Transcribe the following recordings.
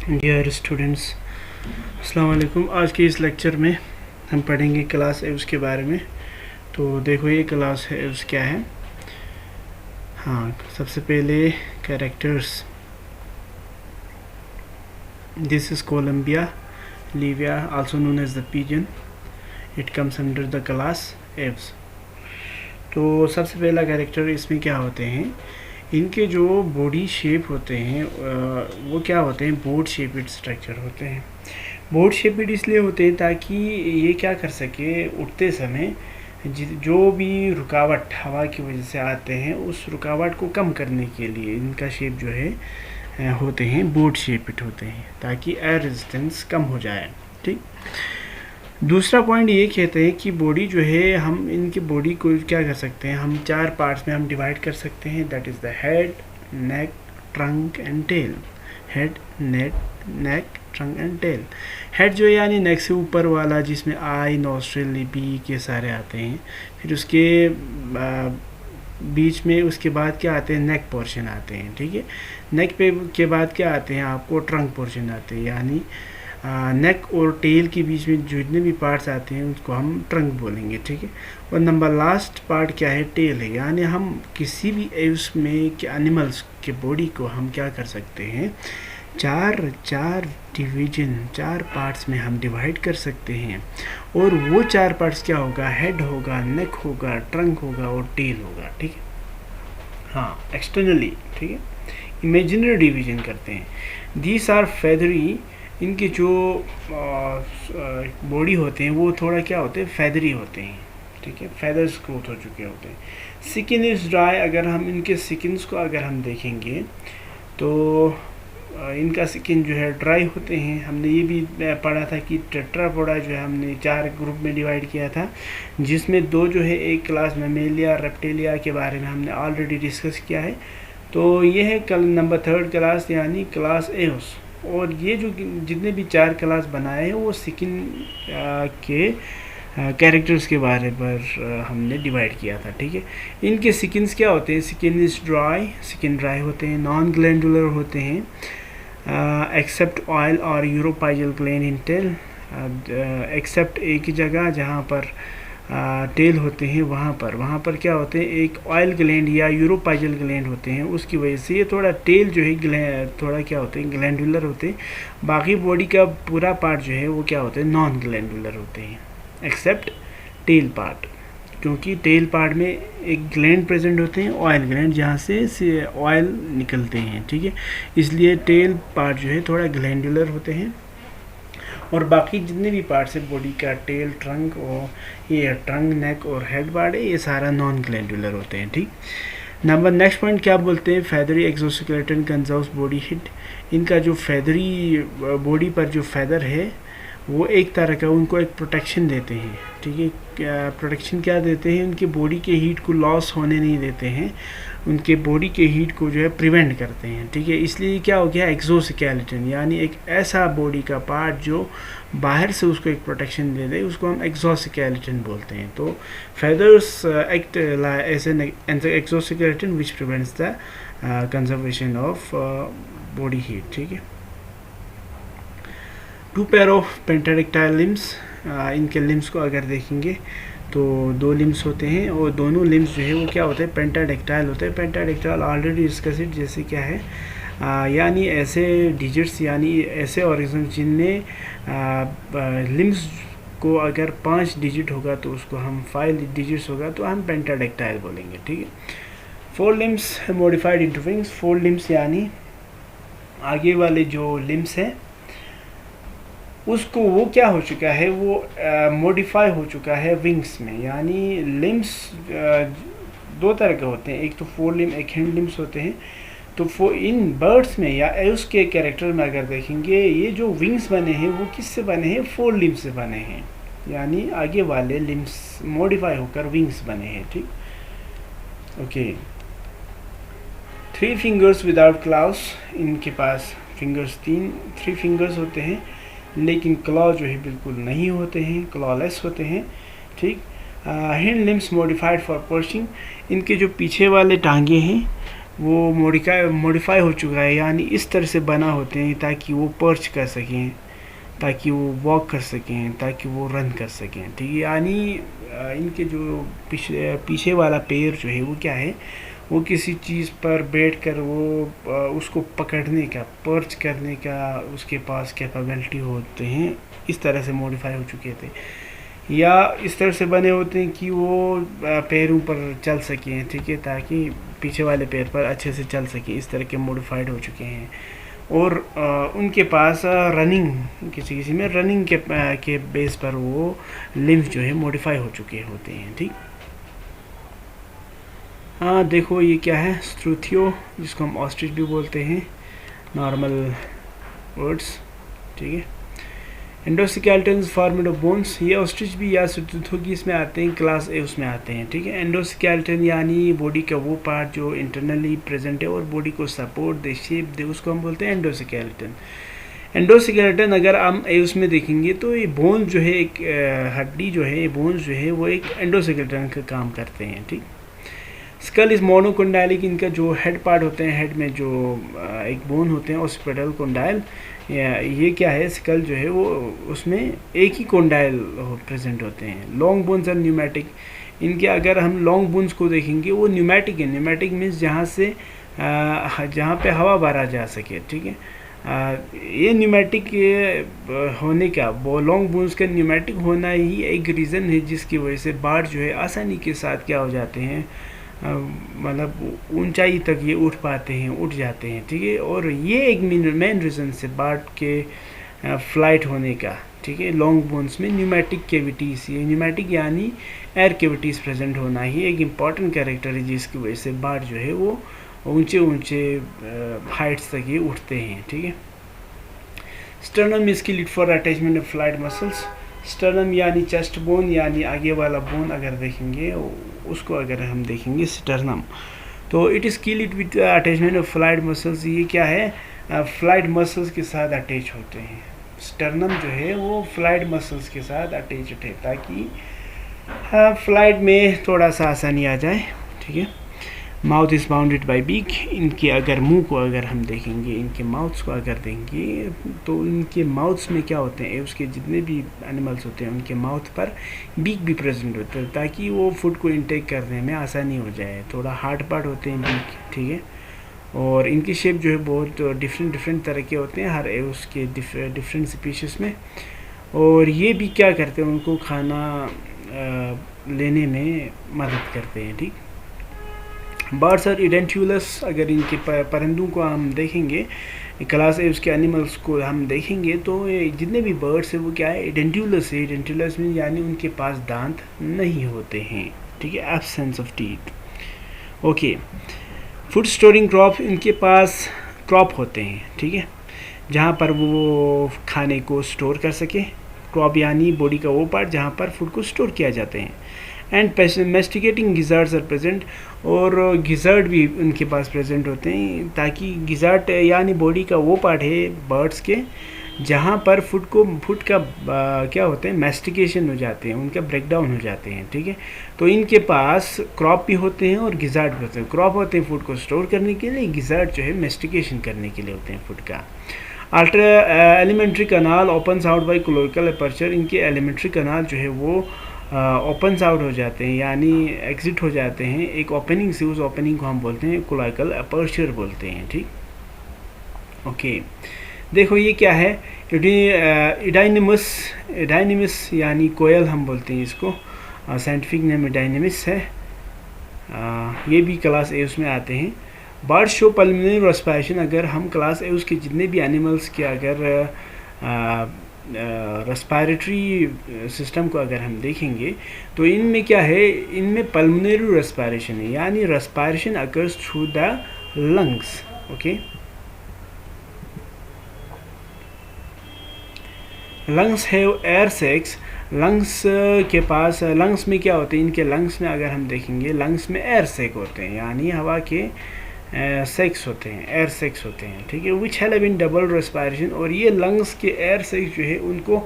Dear students, अस्सलाम वालेकुम। आज के इस लेक्चर में हम पढ़ेंगे क्लास एव्स के बारे में। तो देखो ये क्लास एव्स क्या है। हाँ, सबसे पहले characters. This is Columbia livia, also known as the pigeon. It comes under the class Aves. तो सबसे पहला कैरेक्टर इसमें क्या होते हैं, इनके जो बॉडी शेप होते हैं वो क्या होते हैं, बोर्ड शेपिड स्ट्रक्चर होते हैं। बोर्ड शेपिड इसलिए होते हैं ताकि ये क्या कर सके, उठते समय जो भी रुकावट हवा की वजह से आते हैं उस रुकावट को कम करने के लिए इनका शेप जो है होते हैं बोर्ड शेपिड होते हैं, ताकि एयर रेजिस्टेंस कम हो जाए। ठीक। दूसरा पॉइंट ये कहते हैं कि बॉडी जो है, हम इनकी बॉडी को क्या कर सकते हैं, हम 4 पार्ट्स में हम डिवाइड कर सकते हैं। That is the head, neck, trunk and tail. Head, neck, trunk and tail. Head जो है यानी नेक से ऊपर वाला, जिसमें आई, नॉस्ट्रिल, बीक ये सारे आते हैं। फिर उसके बीच में उसके बाद क्या आते हैं, नेक पोर्शन आते हैं। ठीक है। नेक पे के बाद क्या आते हैं, आपको ट्रंक पोर्शन आते हैं, यानी नेक और टेल के बीच में जितने भी पार्ट्स आते हैं उसको हम ट्रंक बोलेंगे। ठीक है। और नंबर लास्ट पार्ट क्या है, टेल है। यानी हम किसी भी एव्स में के एनिमल्स के बॉडी को हम क्या कर सकते हैं, चार डिवीजन, 4 पार्ट्स में हम डिवाइड कर सकते हैं। और वो 4 पार्ट्स क्या होगा, हेड होगा, नेक होगा, ट्रंक होगा और टेल होगा। ठीक है। हाँ, एक्सटर्नली। ठीक है। इमेजिनरी डिवीजन करते हैं। These are feathery. इनके जो बॉडी होते हैं वो थोड़ा क्या होते हैं, फेदरी होते हैं। ठीक है। फेदर्स ग्रोथ हो चुके होते हैं। Skin is dry. अगर हम इनके स्किन्स को अगर हम देखेंगे तो इनका स्किन जो है ड्राई होते हैं। हमने ये भी पढ़ा था कि टेट्रापोडा जो है हमने 4 ग्रुप में डिवाइड किया था, जिसमें 2 जो है एक क्लास मैमेलिया रेप्टिलिया के बारे में हमने ऑलरेडी डिस्कस किया है। तो ये है कल नंबर 3rd क्लास यानी क्लास एव्स। और ये जो जितने भी 4 क्लास बनाए हैं वो स्किन के कैरेक्टर्स के बारे पर हमने डिवाइड किया था। ठीक है। इनके स्किन्स क्या होते हैं, skin is dry, skin dry होते हैं, नॉन ग्लैंडुलर होते हैं, एक्सेप्ट ऑयल और यूरोपाइजल ग्लैंड इन टेल। एक्सेप्ट एक ही जगह जहाँ पर टेल होते हैं वहाँ पर क्या होते हैं, एक ऑयल ग्लैंड या यूरोपाइजल ग्लैंड होते हैं। उसकी वजह से ये थोड़ा टेल जो है थोड़ा क्या होते हैं, ग्लैंडुलर होते हैं। बाकी बॉडी का पूरा पार्ट जो है वो क्या होते हैं, नॉन ग्लैंडुलर होते हैं, एक्सेप्ट टेल पार्ट। क्योंकि टेल पार्ट में एक ग्लैंड प्रेजेंट होते हैं, ऑयल ग्लैंड, जहाँ से ऑयल निकलते हैं। ठीक है। इसलिए टेल पार्ट जो है थोड़ा ग्लैंडुलर होते हैं। और बाकी जितने भी पार्ट्स है बॉडी का, टेल, ट्रंक और ये ट्रंक, नेक और हेड पार्ट है, ये सारा नॉन ग्लैंडुलर होते हैं। ठीक। नेक्स्ट पॉइंट क्या बोलते हैं, फेदरी एक्सोस्केलेटन कंजर्व्स बॉडी हीट। इनका जो फेदरी बॉडी पर जो फेदर है वो एक तरह का उनको एक प्रोटेक्शन देते हैं। ठीक है। प्रोटेक्शन क्या देते हैं, उनकी बॉडी के हीट को लॉस होने नहीं देते हैं, उनके बॉडी के हीट को जो है प्रिवेंट करते हैं। ठीक है। इसलिए क्या हो गया, एक्सोस्केलेटन, यानी एक ऐसा बॉडी का पार्ट जो बाहर से उसको एक प्रोटेक्शन दे दे, उसको हम एक्सोस्केलेटन बोलते हैं। तो feathers act as an exoskeleton which prevents the conservation of body heat. ठीक है। 2 पेयर ऑफ पेंटाडेक्टाइल लिम्स। इनके लिम्स को अगर देखेंगे तो 2 लिम्स होते हैं और दोनों लिम्स जो है वो क्या होते हैं, पेंटाडेक्टाइल होते हैं। पेंटाडेक्टाइल ऑलरेडी डिस्कस्ड, जैसे क्या है यानी ऐसे डिजिट्स, यानी ऐसे ऑर्गेनिज्म जिनमें लिम्स को अगर 5 डिजिट होगा तो उसको हम 5 डिजिट्स होगा तो हम पेंटाडेक्टाइल बोलेंगे। ठीक है। 4 limbs modified into wings. 4 limbs यानी आगे वाले जो लिम्स हैं उसको वो क्या हो चुका है, वो मॉडिफाई हो चुका है विंग्स में। यानी लिम्स 2 तरह के होते हैं, एक तो 4 लिम्स, एक हैंड लिम्स होते हैं। तो इन बर्ड्स में या एव्स के कैरेक्टर में अगर देखेंगे, ये जो विंग्स बने हैं वो किससे बने हैं, 4 लिम्स से बने हैं, यानी आगे वाले लिम्स मॉडिफाई होकर विंग्स बने हैं। ठीक। ओके। 3 fingers without claws. इनके पास फिंगर्स 3 फिंगर्स होते हैं, लेकिन क्लॉ जो है बिल्कुल नहीं होते हैं, क्लॉलेस होते हैं। ठीक। Hand limbs modified for perching. इनके जो पीछे वाले टांगे हैं वो मॉडिफाई हो चुका है, यानी इस तरह से बना होते हैं ताकि वो पर्च कर सकें, ताकि वो वॉक कर सकें, ताकि वो रन कर सकें, ठीक है। यानी इनके जो पीछे वाला पैर जो है वो क्या है, वो किसी चीज़ पर बैठकर वो उसको पकड़ने का, पर्च करने का उसके पास कैपेबिलिटी होते हैं, इस तरह से मॉडिफाई हो चुके थे। या इस तरह से बने होते हैं कि वो पैरों पर चल सकें, ठीक है, ताकि पीछे वाले पैर पर अच्छे से चल सकें, इस तरह के मॉडिफाइड हो चुके हैं। और उनके पास रनिंग, किसी किसी में रनिंग के बेस पर वो लिम्फ जो है मॉडिफाई हो चुके होते हैं, ठीक। हाँ देखो ये क्या है, स्ट्रूथियो, जिसको हम ऑस्ट्रिच भी बोलते हैं, नॉर्मल वर्ड्स, ठीक है। एंडोस्केलेटन फॉर्मेड ऑफ बोन्स, ये ऑस्ट्रिच भी या स्ट्रूथियो की इसमें आते हैं, क्लास ए उसमें आते हैं, ठीक है। एंडोस्केलेटन यानी बॉडी का वो पार्ट जो इंटरनली प्रेजेंट है और बॉडी को सपोर्ट दे, शेप दे, उसको हम बोलते हैं एंडोस्केलेटन। एंडोस्केलेटन अगर हम उसमें देखेंगे तो ये बोन जो है, एक हड्डी जो है, बोन्स जो है वो एक एंडोस्केलेटन का काम करते हैं, ठीक। स्कल इज मोनोकोंडाइलिक, इनका जो हेड पार्ट होते हैं, हेड में जो एक बोन होते हैं ऑसिपिटल कोंडाइल, ये क्या है, स्कल जो है वो उसमें एक ही कोंडाइल प्रेजेंट होते हैं। लॉन्ग बोन्स और न्यूमेटिक, इनके अगर हम लॉन्ग बोन्स को देखेंगे वो न्यूमेटिक है। न्यूमेटिक मीन्स जहाँ पे हवा भरा जा सके, ठीक है। ये न्यूमेटिक होने का, वो लॉन्ग बोन्स का न्यूमेटिक होना ही एक रीज़न है जिसकी वजह से बाढ़ जो है आसानी के साथ क्या हो जाते हैं, मतलब ऊंचाई तक ये उठ पाते हैं, उठ जाते हैं, ठीक है। और ये एक मेन रीज़न से बर्ड के फ्लाइट होने का, ठीक है। लॉन्ग बोन्स में न्यूमेटिक कैविटीज़, ये न्यूमेटिक यानी एयर कैविटीज़ प्रेजेंट होना ही एक इम्पॉर्टेंट कैरेक्टर है जिसकी वजह से बर्ड जो है वो ऊंचे ऊंचे हाइट्स तक ये उठते हैं, ठीक है। Sternum is keeled for attachment of flight muscles. Sternum यानी चेस्ट बोन, यानी आगे वाला बोन अगर देखेंगे उसको, अगर हम देखेंगे स्टर्नम, तो it is keeled with attachment of flight muscles. ये क्या है, फ्लाइट मसल्स के साथ अटैच होते हैं। स्टर्नम जो है वो फ्लाइट मसल्स के साथ अटैच्ड है ताकि फ्लाइट में थोड़ा सा आसानी आ जाए, ठीक है। Mouth is bounded by beak, इनके अगर मुंह को अगर हम देखेंगे, इनके माउथ्स को अगर देखेंगे तो इनके माउथ्स में क्या होते हैं, उसके जितने भी एनिमल्स होते हैं उनके माउथ पर बीक भी प्रेजेंट होता है ताकि वो फूड को इंटेक करने में आसानी हो जाए। थोड़ा हार्ड पार्ट होते हैं बीक, ठीक है। और इनकी शेप जो है बहुत डिफरेंट तरह के होते हैं हर उसके डिफरेंट स्पीशीज़ में। और ये भी क्या करते हैं, उनको खाना लेने में मदद करते हैं, ठीक। बर्ड्स और इडेंट्यूलस, अगर इनके परिंदों को हम देखेंगे, क्लास ए उसके एनिमल्स को हम देखेंगे तो जितने भी बर्ड्स हैं वो क्या है, इडेंट्यूलस है। इडेंट्यूलस में यानी उनके पास दांत नहीं होते हैं, ठीक है, absence of teeth. Okay, food storing crop, इनके पास क्रॉप होते हैं, ठीक है, जहाँ पर वो खाने को स्टोर कर सके। क्रॉप यानी बॉडी का वो पार्ट जहाँ पर फूड को स्टोर किया जाते हैं। एंड मेस्टिकेटिंग गिजार्ड्स आर प्रेजेंट, और गिजार्ड भी उनके पास प्रेजेंट होते हैं ताकि गिजार्ड यानी बॉडी का वो पार्ट है बर्ड्स के जहाँ पर फूड का क्या होते हैं, मेस्टिकेशन हो जाते हैं, उनका ब्रेकडाउन हो जाते हैं, ठीक है। तो इनके पास क्रॉप भी होते हैं और गिजार्ड भी होते हैं। क्रॉप होते हैं फूड को स्टोर करने के लिए, गिजार्ड जो है मेस्टिकेशन करने के लिए होते हैं फूड का। अल्टर alimentary canal opens out by cloacal aperture, इनके एलिमेंट्री कनाल जो है वो ओपन्स आउट हो जाते हैं यानी एग्जिट हो जाते हैं एक ओपनिंग से, उस ओपनिंग को हम बोलते हैं क्लोइकल अपर्चर बोलते हैं, ठीक। ओके, देखो ये क्या है, इडाइनिमस यानी कोयल हम बोलते हैं इसको, साइंटिफिक नेम इडाइनिमस है। ये भी क्लास ए उसमें आते हैं। बर्ड शो पल्मोनरी रेस्पिरेशन, अगर हम क्लास ए उसके जितने भी एनिमल्स के अगर रेस्पिरेटरी सिस्टम को अगर हम देखेंगे तो इनमें क्या है, इनमें पल्मोनरी रेस्पिरेशन है यानी respiration occurs through the lungs. Okay, lungs have air sacs, lungs के पास, लंग्स में क्या होते हैं, इनके लंग्स में अगर हम देखेंगे लंग्स में एयर सेक होते हैं यानी हवा के सेक्स होते हैं, एयर सेक्स होते हैं, ठीक है। Which help in double respiration, और ये लंग्स के एयर सेक्स जो है उनको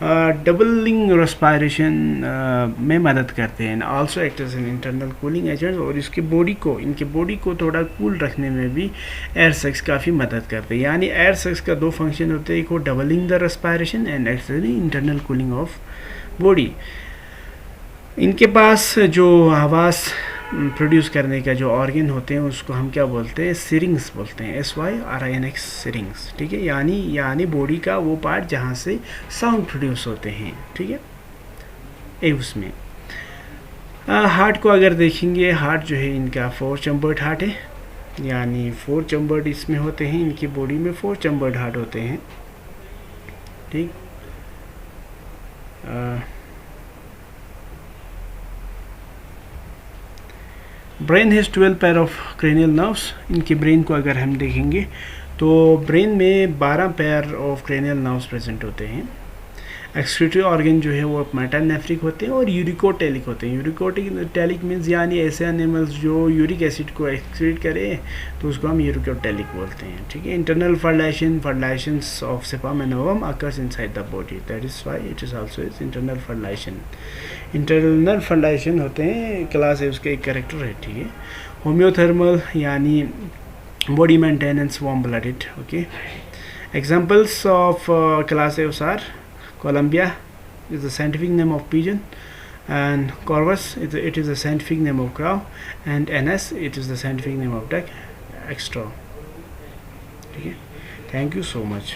डबलिंग रेस्पिरेशन में मदद करते हैं, also act as an internal cooling agent, और इनके बॉडी को थोड़ा कूल रखने में भी एयर सैक्स काफ़ी मदद करते हैं। यानी एयर सैक्स का दो फंक्शन होते हैं, एक हो doubling the respiration and act as an internal cooling of body. इनके पास जो आवाज़ प्रोड्यूस करने का जो ऑर्गन होते हैं उसको हम क्या बोलते हैं, सिरिंग्स बोलते हैं, SYRINX सिरिंग्स, ठीक है। यानी बॉडी का वो पार्ट जहाँ से साउंड प्रोड्यूस होते हैं, ठीक है। ए उसमें हार्ट को अगर देखेंगे, हार्ट जो है इनका 4 चैम्बर्ड हार्ट है, यानी 4 चैम्बर्ड इसमें होते हैं, इनकी बॉडी में 4 चैम्बर्ड हार्ट होते हैं, ठीक। Brain has 12 pair of cranial nerves. इनके ब्रेन को अगर हम देखेंगे तो ब्रेन में 12 pair of cranial nerves present होते हैं। एक्सक्रीटरी ऑर्गन जो है वो मेटानेफ्रिक होते हैं और यूरिकोटेलिक होते हैं। यूरिकोटेलिक मीन्स यानी ऐसे एनिमल्स जो यूरिक एसिड को एक्सक्रीट करें तो उसको हम यूरिकोटेलिक बोलते हैं, ठीक है। Internal fertilisations of sperm and ovum occurs inside the body, that is why it is also is internal fertilisation. Internal fertilisation होते हैं, क्लास है उसका एक कैरेक्टर है, ठीक है। होम्योथर्मल यानी body maintenance, warm blooded, okay. Examples of class are Columbia is the scientific name of pigeon, and Corvus it is the scientific name of crow, and NS it is the scientific name of duck, extra, okay. Thank you so much.